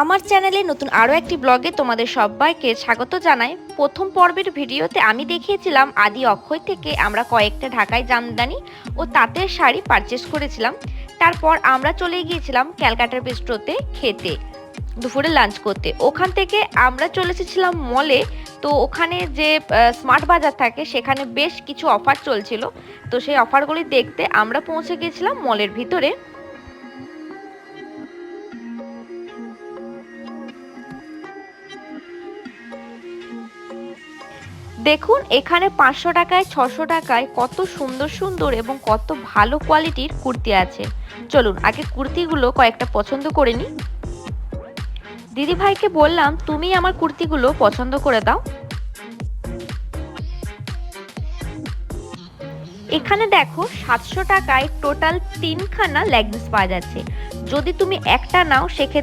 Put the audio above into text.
আমার চ্যানেলে নতুন আরও একটি ব্লগে তোমাদের সবাইকে স্বাগত জানাই। প্রথম পর্বের ভিডিওতে আমি দেখিয়েছিলাম আদি অক্ষয় থেকে আমরা কয়েকটা ঢাকাই জামদানি ও তাঁতের শাড়ি পারচেস করেছিলাম। তারপর আমরা চলে গিয়েছিলাম ক্যালকাটার বিস্ট্রোতে খেতে, দুপুরে লাঞ্চ করতে। ওখান থেকে আমরা চলে এসেছিলাম মলে। তো ওখানে যে স্মার্ট বাজার থাকে সেখানে বেশ কিছু অফার চলছিল, তো সেই অফারগুলি দেখতে আমরা পৌঁছে গিয়েছিলাম মলের ভিতরে। দেখুন এখানে 500 টাকায় 600 টাকায় কত সুন্দর সুন্দর এবং কত ভালো কোয়ালিটির কুর্তি আছে। চলুন আগে কুর্তিগুলো কয়েকটা পছন্দ করে নিই। দিদি ভাইকে বললাম তুমি আমার কুর্তিগুলো পছন্দ করে দাও। এখানে দেখো 700 টাকায় টোটাল 3খানা লেগিংস পাওয়া যাচ্ছে। যদি তুমি একটা নাও সেক্ষেত্রে